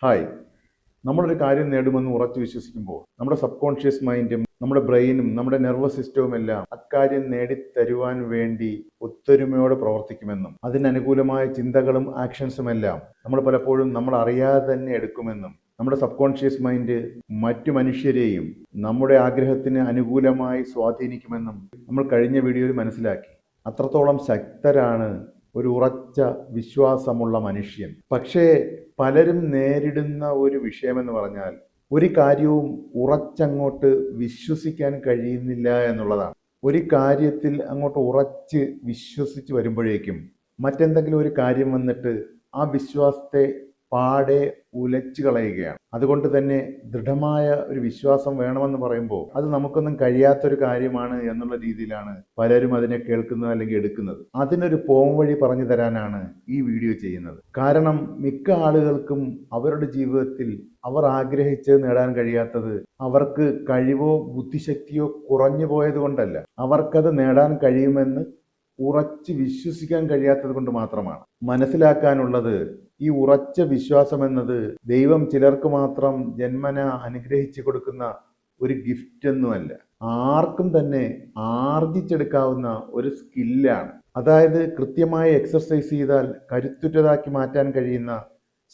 Hi. നമ്മളൊരു കാര്യം നേടുമെന്ന് ഉറച്ചു വിശ്വസിക്കുമ്പോൾ നമ്മുടെ സബ് കോൺഷ്യസ് മൈൻഡും നമ്മുടെ ബ്രെയിനും നമ്മുടെ നെർവസ് സിസ്റ്റവും എല്ലാം അക്കാര്യം നേടിത്തരുവാൻ വേണ്ടി ഒത്തൊരുമയോടെ പ്രവർത്തിക്കുമെന്നും അതിനനുകൂലമായ ചിന്തകളും ആക്ഷൻസും എല്ലാം നമ്മൾ പലപ്പോഴും നമ്മൾ അറിയാതെ തന്നെ എടുക്കുമെന്നും നമ്മുടെ സബ് കോൺഷ്യസ് മൈൻഡ് മറ്റു മനുഷ്യരെയും നമ്മുടെ ആഗ്രഹത്തിന് അനുകൂലമായി സ്വാധീനിക്കുമെന്നും നമ്മൾ കഴിഞ്ഞ വീഡിയോയിൽ മനസ്സിലാക്കി. അത്രത്തോളം ശക്തരാണ് ഒരു ഉറച്ച വിശ്വാസമുള്ള മനുഷ്യൻ. പക്ഷേ പലരും നേരിടുന്ന ഒരു വിഷയമെന്ന് പറഞ്ഞാൽ ഒരു കാര്യവും ഉറച്ചങ്ങോട്ട് വിശ്വസിക്കാൻ കഴിയുന്നില്ല എന്നുള്ളതാണ്. ഒരു കാര്യത്തിൽ അങ്ങോട്ട് ഉറച്ച് വിശ്വസിച്ച് വരുമ്പോഴേക്കും മറ്റെന്തെങ്കിലും ഒരു കാര്യം വന്നിട്ട് ആ വിശ്വാസത്തെ പാടെ ഉലച്ചു കളയുകയാണ്. അതുകൊണ്ട് തന്നെ ദൃഢമായ ഒരു വിശ്വാസം വേണമെന്ന് പറയുമ്പോൾ അത് നമുക്കൊന്നും കഴിയാത്തൊരു കാര്യമാണ് എന്നുള്ള രീതിയിലാണ് പലരും അതിനെ കേൾക്കുന്നത് അല്ലെങ്കിൽ എടുക്കുന്നത്. അതിനൊരു പോംവഴി പറഞ്ഞു തരാനാണ് ഈ വീഡിയോ ചെയ്യുന്നത്. കാരണം മിക്ക ആളുകൾക്കും അവരുടെ ജീവിതത്തിൽ അവർ ആഗ്രഹിച്ചത് നേടാൻ കഴിയാത്തത് അവർക്ക് കഴിവോ ബുദ്ധിശക്തിയോ കുറഞ്ഞു പോയത് കൊണ്ടല്ല, അവർക്കത് നേടാൻ കഴിയുമെന്ന് ഉറച്ച് വിശ്വസിക്കാൻ കഴിയാത്തത് കൊണ്ട് മാത്രമാണ്. മനസ്സിലാക്കാനുള്ളത്, ഈ ഉറച്ച വിശ്വാസം എന്നത് ദൈവം ചിലർക്ക് മാത്രം ജന്മന അനുഗ്രഹിച്ചു കൊടുക്കുന്ന ഒരു ഗിഫ്റ്റ് ഒന്നുമല്ല. ആർക്കും തന്നെ ആർജിച്ചെടുക്കാവുന്ന ഒരു സ്കില്ലാണ്. അതായത് കൃത്യമായി എക്സർസൈസ് ചെയ്താൽ കരുത്തുറ്റതാക്കി മാറ്റാൻ കഴിയുന്ന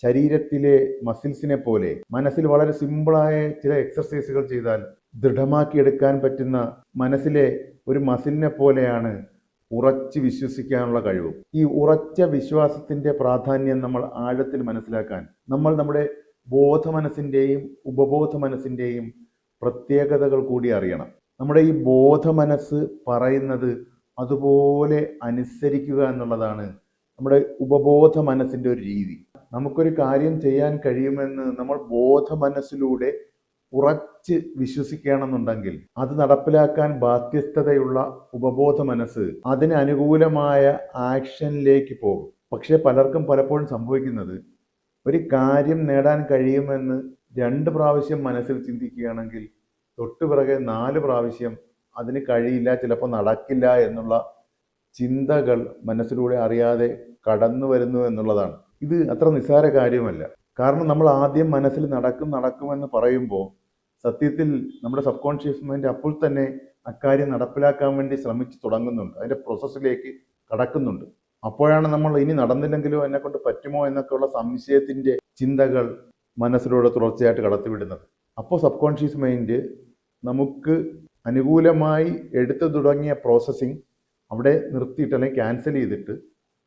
ശരീരത്തിലെ മസിൽസിനെ പോലെ മനസ്സിൽ വളരെ സിമ്പിളായ ചില എക്സർസൈസുകൾ ചെയ്താൽ ദൃഢമാക്കിയെടുക്കാൻ പറ്റുന്ന മനസ്സിലെ ഒരു മസിലിനെ പോലെയാണ് ഉറച്ച് വിശ്വസിക്കാനുള്ള കഴിവും. ഈ ഉറച്ച വിശ്വാസത്തിന്റെ പ്രാധാന്യം നമ്മൾ ആഴത്തിൽ മനസ്സിലാക്കാൻ നമ്മൾ നമ്മുടെ ബോധമനസ്സിൻ്റെയും ഉപബോധ മനസ്സിൻ്റെയും പ്രത്യേകതകൾ കൂടി അറിയണം. നമ്മുടെ ഈ ബോധമനസ്സ് പറയുന്നത് അതുപോലെ അനുസരിക്കുക എന്നുള്ളതാണ് നമ്മുടെ ഉപബോധ മനസ്സിൻ്റെ ഒരു രീതി. നമുക്കൊരു കാര്യം ചെയ്യാൻ കഴിയുമെന്ന് നമ്മൾ ബോധമനസ്സിലൂടെ ഉറച്ച് വിശ്വസിക്കുകയാണെന്നുണ്ടെങ്കിൽ അത് നടപ്പിലാക്കാൻ ബാധ്യസ്ഥതയുള്ള ഉപബോധ മനസ്സ് അതിന് അനുകൂലമായ ആക്ഷനിലേക്ക് പോകും. പക്ഷെ പലർക്കും പലപ്പോഴും സംഭവിക്കുന്നത്, ഒരു കാര്യം നേടാൻ കഴിയുമെന്ന് 2 പ്രാവശ്യം മനസ്സിൽ ചിന്തിക്കുകയാണെങ്കിൽ തൊട്ടുപിറകെ 4 പ്രാവശ്യം അതിന് കഴിയില്ല, ചിലപ്പോൾ നടക്കില്ല എന്നുള്ള ചിന്തകൾ മനസ്സിലൂടെ അറിയാതെ കടന്നു വരുന്നു എന്നുള്ളതാണ്. ഇത് അത്ര നിസ്സാര കാര്യമല്ല. കാരണം നമ്മൾ ആദ്യം മനസ്സിൽ നടക്കുമെന്ന് പറയുമ്പോൾ സത്യത്തിൽ നമ്മുടെ സബ് കോൺഷ്യസ് മൈൻഡ് അപ്പോൾ തന്നെ അക്കാര്യം നടപ്പിലാക്കാൻ വേണ്ടി ശ്രമിച്ചു തുടങ്ങുന്നുണ്ട്, അതിൻ്റെ പ്രോസസ്സിലേക്ക് കടക്കുന്നുണ്ട്. അപ്പോഴാണ് നമ്മൾ ഇനി നടന്നില്ലെങ്കിലോ, എന്നെ കൊണ്ട് പറ്റുമോ എന്നൊക്കെയുള്ള സംശയത്തിൻ്റെ ചിന്തകൾ മനസ്സിലൂടെ തുടർച്ചയായിട്ട് കടത്തിവിടുന്നത്. അപ്പോൾ സബ് കോൺഷ്യസ് മൈൻഡ് നമുക്ക് അനുകൂലമായി എടുത്തു തുടങ്ങിയ പ്രോസസ്സിങ് അവിടെ നിർത്തിയിട്ട് അല്ലെങ്കിൽ ക്യാൻസൽ ചെയ്തിട്ട്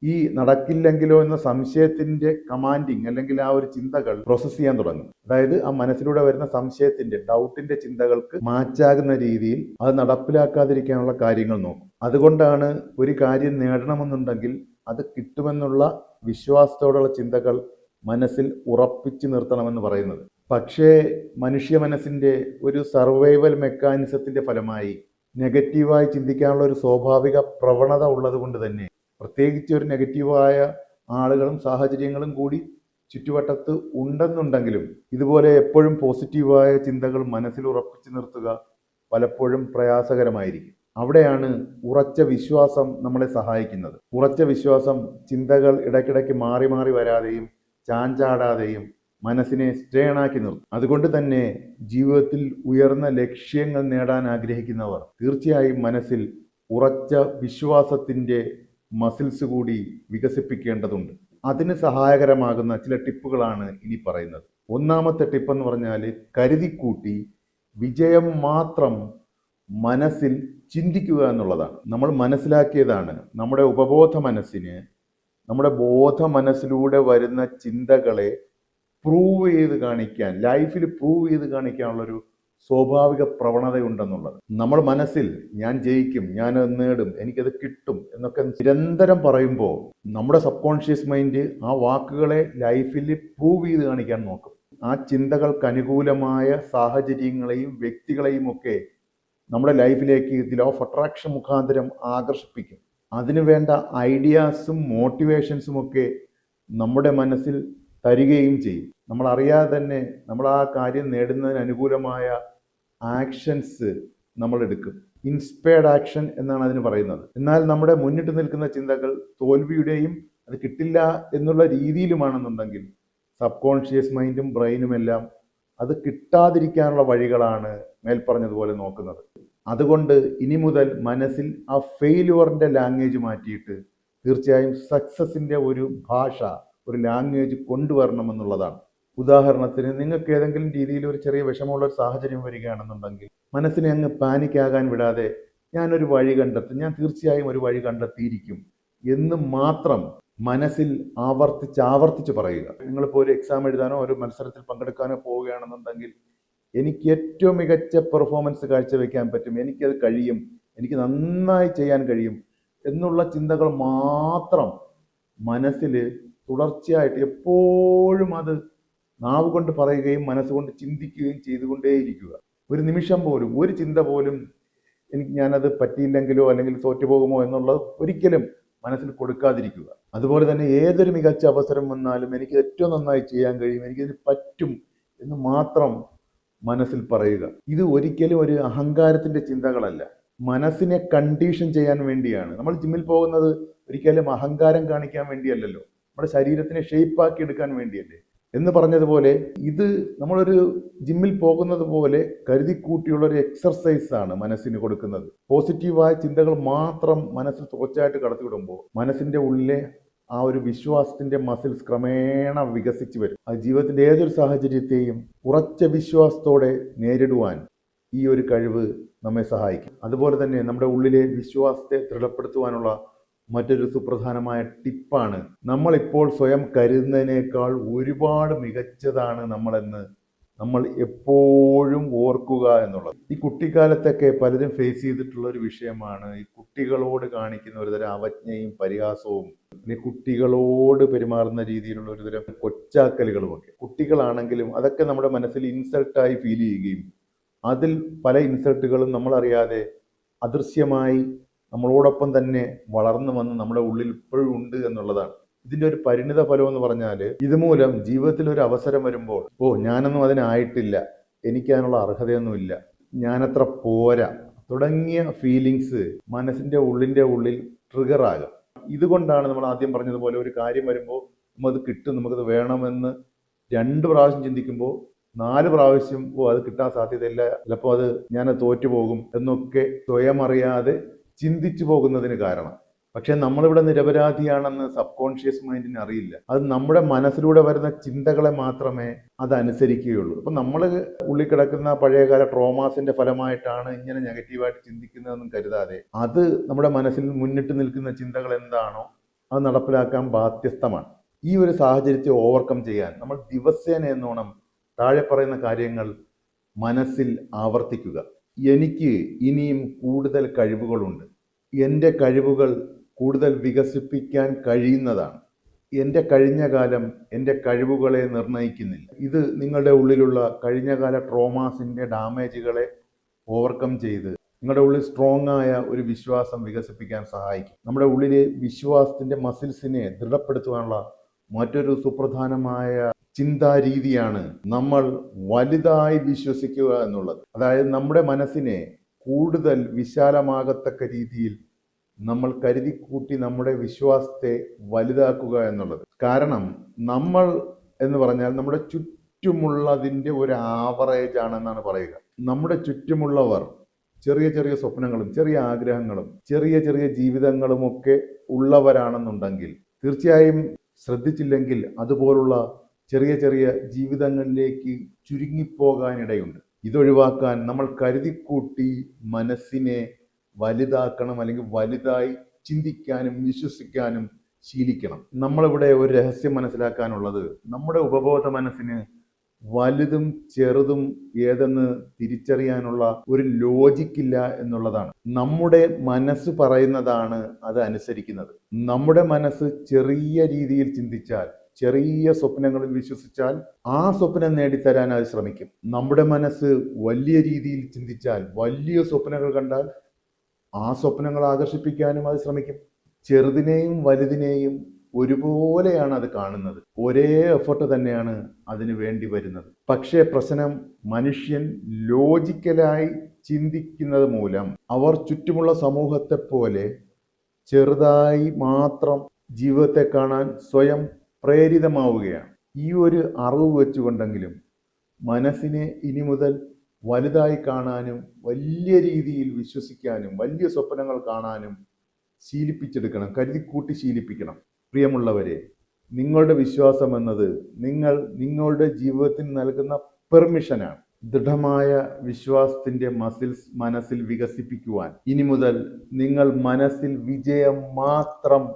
ഈ നടക്കില്ലെങ്കിലോ എന്ന സംശയത്തിന്റെ കമാൻഡിങ് അല്ലെങ്കിൽ ആ ഒരു ചിന്തകൾ പ്രോസസ് ചെയ്യാൻ തുടങ്ങും. അതായത് ആ മനസ്സിലൂടെ വരുന്ന സംശയത്തിന്റെ, ഡൗട്ടിന്റെ ചിന്തകൾക്ക് മാച്ചാകുന്ന രീതിയിൽ അത് നടപ്പിലാക്കാതിരിക്കാനുള്ള കാര്യങ്ങൾ നോക്കും. അതുകൊണ്ടാണ് ഒരു കാര്യം നേടണമെന്നുണ്ടെങ്കിൽ അത് കിട്ടുമെന്നുള്ള വിശ്വാസത്തോടുള്ള ചിന്തകൾ മനസ്സിൽ ഉറപ്പിച്ചു നിർത്തണമെന്ന് പറയുന്നത്. പക്ഷേ മനുഷ്യ മനസ്സിന്റെ ഒരു സർവൈവൽ മെക്കാനിസത്തിന്റെ ഫലമായി നെഗറ്റീവായി ചിന്തിക്കാനുള്ള ഒരു സ്വാഭാവിക പ്രവണത ഉള്ളത് കൊണ്ട് തന്നെ, പ്രത്യേകിച്ച് ഒരു നെഗറ്റീവായ ആളുകളും സാഹചര്യങ്ങളും കൂടി ചുറ്റുവട്ടത്ത് ഉണ്ടെന്നുണ്ടെങ്കിലും ഇതുപോലെ എപ്പോഴും പോസിറ്റീവായ ചിന്തകൾ മനസ്സിൽ ഉറപ്പിച്ചു നിർത്തുക പലപ്പോഴും പ്രയാസകരമായിരിക്കും. അവിടെയാണ് ഉറച്ച വിശ്വാസം നമ്മളെ സഹായിക്കുന്നത്. ഉറച്ച വിശ്വാസം ചിന്തകൾ ഇടയ്ക്കിടയ്ക്ക് മാറി മാറി വരാതെയും ചാഞ്ചാടാതെയും മനസ്സിനെ സ്റ്റേണാക്കി നിർത്തും. അതുകൊണ്ട് തന്നെ ജീവിതത്തിൽ ഉയർന്ന ലക്ഷ്യങ്ങൾ നേടാൻ ആഗ്രഹിക്കുന്നവർ തീർച്ചയായും മനസ്സിൽ ഉറച്ച വിശ്വാസത്തിൻ്റെ മസിൽസ് കൂടി വികസിപ്പിക്കേണ്ടതുണ്ട്. അതിന് സഹായകരമാകുന്ന ചില ടിപ്പുകളാണ് ഇനി പറയുന്നത്. ഒന്നാമത്തെ ടിപ്പ് എന്ന് പറഞ്ഞാൽ, കരുതിക്കൂട്ടി വിജയം മാത്രം മനസ്സിൽ ചിന്തിക്കുക എന്നുള്ളതാണ്. നമ്മൾ മനസ്സിലാക്കിയതാണ്, നമ്മുടെ ഉപബോധ മനസ്സിന് നമ്മുടെ ബോധ മനസ്സിലൂടെ വരുന്ന ചിന്തകളെ പ്രൂവ് ചെയ്ത് കാണിക്കാൻ, ലൈഫിൽ പ്രൂവ് ചെയ്ത് കാണിക്കാനുള്ളൊരു സ്വാഭാവിക പ്രവണതയുണ്ടെന്നുള്ളത്. നമ്മൾ മനസ്സിൽ ഞാൻ ജയിക്കും, ഞാൻ നേടും, എനിക്കത് കിട്ടും എന്നൊക്കെ നിരന്തരം പറയുമ്പോൾ നമ്മുടെ സബ് കോൺഷ്യസ് മൈൻഡ് ആ വാക്കുകളെ ലൈഫിൽ പ്രൂവ് ചെയ്ത് കാണിക്കാൻ നോക്കും. ആ ചിന്തകൾക്ക് അനുകൂലമായ സാഹചര്യങ്ങളെയും വ്യക്തികളെയും ഒക്കെ നമ്മുടെ ലൈഫിലേക്ക് ദി ലോ ഓഫ് അട്രാക്ഷൻ മുഖാന്തരം ആകർഷിപ്പിക്കും. അതിനു വേണ്ട ഐഡിയാസും മോട്ടിവേഷൻസും ഒക്കെ നമ്മുടെ മനസ്സിൽ തരികയും ചെയ്യും. നമ്മൾ അറിയാതെ തന്നെ നമ്മൾ ആ കാര്യം നേടുന്നതിന് അനുകൂലമായ ആക്ഷൻസ് നമ്മൾ എടുക്കും. ഇൻസ്പയർഡ് ആക്ഷൻ എന്നാണ് അതിന് പറയുന്നത്. എന്നാൽ നമ്മുടെ മുന്നിട്ട് നിൽക്കുന്ന ചിന്തകൾ തോൽവിയുടെയും അത് കിട്ടില്ല എന്നുള്ള രീതിയിലുമാണെന്നുണ്ടെങ്കിൽ സബ് കോൺഷ്യസ് മൈൻഡും ബ്രെയിനുമെല്ലാം അത് കിട്ടാതിരിക്കാനുള്ള വഴികളാണ് മേൽപ്പറഞ്ഞതുപോലെ നോക്കുന്നത്. അതുകൊണ്ട് ഇനി മുതൽ മനസ്സിൽ ആ ഫെയിലുവറിൻ്റെ ലാംഗ്വേജ് മാറ്റിയിട്ട് തീർച്ചയായും സക്സസിൻ്റെ ഒരു ഭാഷ, ഒരു ലാംഗ്വേജ് കൊണ്ടുവരണമെന്നുള്ളതാണ്. ഉദാഹരണത്തിന് നിങ്ങൾക്ക് ഏതെങ്കിലും രീതിയിൽ ഒരു ചെറിയ വിഷമമുള്ള ഒരു സാഹചര്യം വരികയാണെന്നുണ്ടെങ്കിൽ മനസ്സിനെ അങ്ങ് പാനിക്കാകാൻ വിടാതെ ഞാനൊരു വഴി കണ്ടെത്തും, ഞാൻ തീർച്ചയായും ഒരു വഴി കണ്ടെത്തിയിരിക്കും എന്ന് മാത്രം മനസ്സിൽ ആവർത്തിച്ച് പറയുക. നിങ്ങളിപ്പോൾ ഒരു എക്സാം എഴുതാനോ ഒരു മത്സരത്തിൽ പങ്കെടുക്കാനോ പോവുകയാണെന്നുണ്ടെങ്കിൽ എനിക്ക് ഏറ്റവും മികച്ച പെർഫോമൻസ് കാഴ്ചവെക്കാൻ പറ്റും, എനിക്കത് കഴിയും, എനിക്ക് നന്നായി ചെയ്യാൻ കഴിയും എന്നുള്ള ചിന്തകൾ മാത്രം മനസ്സിൽ തുടർച്ചയായിട്ട് എപ്പോഴും അത് നാവ് കൊണ്ട് പറയുകയും മനസ്സുകൊണ്ട് ചിന്തിക്കുകയും ചെയ്തുകൊണ്ടേയിരിക്കുക. ഒരു നിമിഷം പോലും ഒരു ചിന്ത പോലും ഞാനത് പറ്റിയില്ലെങ്കിലോ അല്ലെങ്കിൽ തോറ്റുപോകുമോ എന്നുള്ളത് ഒരിക്കലും മനസ്സിൽ കൊടുക്കാതിരിക്കുക. അതുപോലെ തന്നെ ഏതൊരു മികച്ച അവസരം വന്നാലും എനിക്ക് ഏറ്റവും നന്നായി ചെയ്യാൻ കഴിയും, എനിക്കിതിന് പറ്റും എന്ന് മാത്രം മനസ്സിൽ പറയുക. ഇത് ഒരിക്കലും ഒരു അഹങ്കാരത്തിൻ്റെ ചിന്തകളല്ല, മനസ്സിനെ കണ്ടീഷൻ ചെയ്യാൻ വേണ്ടിയാണ്. നമ്മൾ ജിമ്മിൽ പോകുന്നത് ഒരിക്കലും അഹങ്കാരം കാണിക്കാൻ വേണ്ടിയല്ലല്ലോ, നമ്മുടെ ശരീരത്തിനെ ഷേപ്പാക്കി എടുക്കാൻ വേണ്ടിയല്ലേ. എന്ന് പറഞ്ഞതുപോലെ ഇത് നമ്മളൊരു ജിമ്മിൽ പോകുന്നത് പോലെ കരുതിക്കൂട്ടിയുള്ള ഒരു എക്സർസൈസ് ആണ് മനസ്സിന് കൊടുക്കുന്നത്. പോസിറ്റീവായ ചിന്തകൾ മാത്രം മനസ്സിൽ തുടർച്ചയായിട്ട് കടത്തിവിടുമ്പോൾ മനസ്സിൻ്റെ ഉള്ളിലെ ആ ഒരു വിശ്വാസത്തിൻ്റെ മസിൽസ് ക്രമേണ വികസിച്ച് വരും. അത് ജീവിതത്തിൻ്റെ ഏതൊരു സാഹചര്യത്തെയും ഉറച്ച വിശ്വാസത്തോടെ നേരിടുവാൻ ഈ ഒരു കഴിവ് നമ്മെ സഹായിക്കും. അതുപോലെ തന്നെ നമ്മുടെ ഉള്ളിലെ വിശ്വാസത്തെ ദൃഢപ്പെടുത്തുവാനുള്ള മറ്റൊരു സുപ്രധാനമായ ടിപ്പാണ്, നമ്മളിപ്പോൾ സ്വയം കരുതുന്നതിനേക്കാൾ ഒരുപാട് മികച്ചതാണ് നമ്മളെന്ന് നമ്മൾ എപ്പോഴും ഓർക്കുക എന്നുള്ളത്. ഈ കുട്ടിക്കാലത്തൊക്കെ പലരും ഫേസ് ചെയ്തിട്ടുള്ള ഒരു വിഷയമാണ് ഈ കുട്ടികളോട് കാണിക്കുന്ന ഒരുതരം അവജ്ഞയും പരിഹാസവും, കുട്ടികളോട് പെരുമാറുന്ന രീതിയിലുള്ള ഒരുതരം കൊച്ചാക്കലുകളുമൊക്കെ. കുട്ടികളാണെങ്കിലും അതൊക്കെ നമ്മുടെ മനസ്സിൽ ഇൻസൾട്ടായി ഫീൽ ചെയ്യുകയും അതിൽ പല ഇൻസൾട്ടുകളും നമ്മളറിയാതെ അദൃശ്യമായി നമ്മളോടൊപ്പം തന്നെ വളർന്നു വന്ന് നമ്മുടെ ഉള്ളിൽ ഇപ്പോഴും ഉണ്ട് എന്നുള്ളതാണ്. ഇതിൻ്റെ ഒരു പരിണിത ഫലം എന്ന് പറഞ്ഞാൽ ഇതുമൂലം ജീവിതത്തിൽ ഒരു അവസരം വരുമ്പോൾ ഞാനൊന്നും അതിനായിട്ടില്ല, എനിക്കതിനുള്ള അർഹതയൊന്നുമില്ല, ഞാനത്ര പോരാ തുടങ്ങിയ ഫീലിങ്സ് മനസ്സിൻ്റെ ഉള്ളിൽ ട്രിഗറാകുക. ഇതുകൊണ്ടാണ് നമ്മൾ ആദ്യം പറഞ്ഞതുപോലെ ഒരു കാര്യം വരുമ്പോൾ നമുക്കത് കിട്ടും, നമുക്കത് വേണമെന്ന് 2 പ്രാവശ്യം ചിന്തിക്കുമ്പോൾ 4 പ്രാവശ്യം അത് കിട്ടാൻ സാധ്യതയില്ല, ചിലപ്പോൾ അത് ഞാനത് തോറ്റുപോകും എന്നൊക്കെ സ്വയം അറിയാതെ ചിന്തിച്ചു പോകുന്നതിന് കാരണം. പക്ഷെ നമ്മളിവിടെ നിരപരാധിയാണെന്ന് സബ് കോൺഷ്യസ് മൈൻഡിന് അറിയില്ല. അത് നമ്മുടെ മനസ്സിലൂടെ വരുന്ന ചിന്തകളെ മാത്രമേ അതനുസരിക്കുകയുള്ളൂ. അപ്പം നമ്മൾ ഉള്ളിൽ കിടക്കുന്ന പഴയകാല ട്രോമാസിന്റെ ഫലമായിട്ടാണ് ഇങ്ങനെ നെഗറ്റീവായിട്ട് ചിന്തിക്കുന്നതെന്നും കരുതാതെ അത് നമ്മുടെ മനസ്സിൽ മുന്നിട്ട് നിൽക്കുന്ന ചിന്തകൾ എന്താണോ അത് നടപ്പിലാക്കാൻ ബാധ്യസ്ഥമാണ്. ഈ ഒരു സാഹചര്യത്തെ ഓവർകം ചെയ്യാൻ നമ്മൾ ദിവസേന എന്നോണം താഴെ പറയുന്ന കാര്യങ്ങൾ മനസ്സിൽ ആവർത്തിക്കുക. എനിക്ക് ഇനിയും കൂടുതൽ കഴിവുകളുണ്ട്, എൻ്റെ കഴിവുകൾ കൂടുതൽ വികസിപ്പിക്കാൻ കഴിയുന്നതാണ്, എൻ്റെ കഴിഞ്ഞ കാലം എൻ്റെ കഴിവുകളെ നിർണ്ണയിക്കുന്നില്ല. ഇത് നിങ്ങളുടെ ഉള്ളിലുള്ള കഴിഞ്ഞകാല ട്രോമാസിൻ്റെ ഡാമേജുകളെ ഓവർകം ചെയ്ത് നിങ്ങളുടെ ഉള്ളിൽ സ്ട്രോങ് ആയ ഒരു വിശ്വാസം വികസിപ്പിക്കാൻ സഹായിക്കും. നമ്മുടെ ഉള്ളിലെ വിശ്വാസത്തിൻ്റെ മസിൽസിനെ ദൃഢപ്പെടുത്തുവാനുള്ള മറ്റൊരു സുപ്രധാനമായ ചിന്താരീതിയാണ് നമ്മൾ വലുതായി വിശ്വസിക്കുക എന്നുള്ളത്. അതായത് നമ്മുടെ മനസ്സിനെ കൂടുതൽ വിശാലമാകത്തക്ക രീതിയിൽ നമ്മൾ കരുതിക്കൂട്ടി നമ്മുടെ വിശ്വാസത്തെ വലുതാക്കുക എന്നുള്ളത്. കാരണം നമ്മൾ എന്ന് പറഞ്ഞാൽ നമ്മുടെ ചുറ്റുമുള്ളതിൻ്റെ ഒരു ആവറേജ് ആണെന്നാണ് പറയുക. നമ്മുടെ ചുറ്റുമുള്ളവർ ചെറിയ ചെറിയ സ്വപ്നങ്ങളും ചെറിയ ആഗ്രഹങ്ങളും ചെറിയ ചെറിയ ജീവിതങ്ങളുമൊക്കെ ഉള്ളവരാണെന്നുണ്ടെങ്കിൽ തീർച്ചയായും ശ്രദ്ധിച്ചില്ലെങ്കിൽ അതുപോലുള്ള ചെറിയ ചെറിയ ജീവിതങ്ങളിലേക്ക് ചുരുങ്ങിപ്പോകാനിടയുണ്ട്. ഇതൊഴിവാക്കാൻ നമ്മൾ കരുതിക്കൂട്ടി മനസ്സിനെ വലുതാക്കണം, അല്ലെങ്കിൽ വലുതായി ചിന്തിക്കാനും വിശ്വസിക്കാനും ശീലിക്കണം. നമ്മളിവിടെ ഒരു രഹസ്യം മനസ്സിലാക്കാനുള്ളത്, നമ്മുടെ ഉപബോധ മനസ്സിന് വലുതും ചെറുതും ഏതെന്ന് തിരിച്ചറിയാനുള്ള ഒരു ലോജിക്കില്ല എന്നുള്ളതാണ്. നമ്മുടെ മനസ്സ് പറയുന്നതാണ് അത് അനുസരിക്കുന്നത്. നമ്മുടെ മനസ്സ് ചെറിയ രീതിയിൽ ചിന്തിച്ചാൽ, ചെറിയ സ്വപ്നങ്ങളിൽ വിശ്വസിച്ചാൽ ആ സ്വപ്നം നേടിത്തരാൻ അത് ശ്രമിക്കും. നമ്മുടെ മനസ്സ് വലിയ രീതിയിൽ ചിന്തിച്ചാൽ, വലിയ സ്വപ്നങ്ങൾ കണ്ടാൽ ആ സ്വപ്നങ്ങൾ ആകർഷിപ്പിക്കാനും അത് ശ്രമിക്കും. ചെറുതിനെയും വലുതിനെയും ഒരുപോലെയാണ് അത് കാണുന്നത്, ഒരേ എഫർട്ട് തന്നെയാണ് അതിന് വേണ്ടി വരുന്നത്. പക്ഷേ പ്രശ്നം, മനുഷ്യൻ ലോജിക്കലായി ചിന്തിക്കുന്നത് മൂലം അവർ ചുറ്റുമുള്ള സമൂഹത്തെ പോലെ ചെറുതായി മാത്രം ജീവിതത്തെ കാണാൻ സ്വയം പ്രേരിതമാവുകയാണ്. ഈ ഒരു അറിവ് വെച്ചുകൊണ്ടെങ്കിലും മനസ്സിനെ ഇനി മുതൽ വലുതായി കാണാനും വലിയ രീതിയിൽ വിശ്വസിക്കാനും വലിയ സ്വപ്നങ്ങൾ കാണാനും ശീലിപ്പിച്ചെടുക്കണം, കരുതിക്കൂട്ടി ശീലിപ്പിക്കണം. പ്രിയമുള്ളവരെ, നിങ്ങളുടെ വിശ്വാസം എന്നത് നിങ്ങളുടെ ജീവിതത്തിന് നൽകുന്ന പെർമിഷനാണ്. ദൃഢമായ വിശ്വാസത്തിന്റെ മസിൽസ് മനസ്സിൽ വികസിപ്പിക്കുവാൻ ഇനി മുതൽ നിങ്ങൾ മനസ്സിൽ വിജയം മാത്രം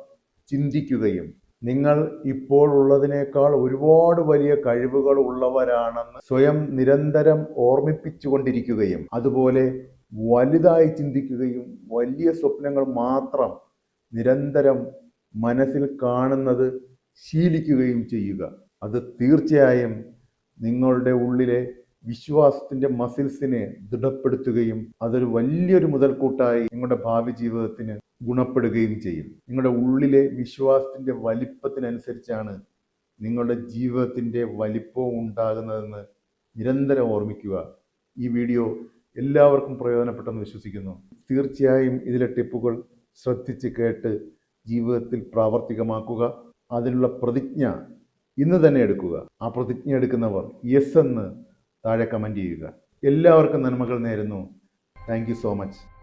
ചിന്തിക്കുകയും നിങ്ങൾ ഇപ്പോൾ ഉള്ളതിനേക്കാൾ ഒരുപാട് വലിയ കഴിവുകൾ ഉള്ളവരാണെന്ന് സ്വയം നിരന്തരം ഓർമ്മിപ്പിച്ചുകൊണ്ടിരിക്കുകയും അതുപോലെ വലുതായി ചിന്തിക്കുകയും വലിയ സ്വപ്നങ്ങൾ മാത്രം നിരന്തരം മനസ്സിൽ കാണുന്നത് ശീലിക്കുകയും ചെയ്യുക. അത് തീർച്ചയായും നിങ്ങളുടെ ഉള്ളിലെ വിശ്വാസത്തിന്റെ മസിൽസിനെ ദൃഢപ്പെടുത്തുകയും അതൊരു വലിയൊരു മുതൽക്കൂട്ടായി നിങ്ങളുടെ ഭാവി ജീവിതത്തിന് ഗുണപ്പെടുകയും ചെയ്യും. നിങ്ങളുടെ ഉള്ളിലെ വിശ്വാസത്തിന്റെ വലിപ്പത്തിനനുസരിച്ചാണ് നിങ്ങളുടെ ജീവിതത്തിന്റെ വലിപ്പവും ഉണ്ടാകുന്നതെന്ന് നിരന്തരം ഓർമ്മിക്കുക. ഈ വീഡിയോ എല്ലാവർക്കും പ്രയോജനപ്പെട്ടെന്ന് വിശ്വസിക്കുന്നു. തീർച്ചയായും ഇതിലെ ടിപ്പുകൾ ശ്രദ്ധിച്ച് കേട്ട് ജീവിതത്തിൽ പ്രാവർത്തികമാക്കുക. അതിനുള്ള പ്രതിജ്ഞ ഇന്ന് തന്നെ എടുക്കുക. ആ പ്രതിജ്ഞ എടുക്കുന്നവർ യെസ് എന്ന് താഴെ കമൻറ്റ് ചെയ്യുക. എല്ലാവർക്കും നന്മകൾ നേരുന്നു. Thank you so much.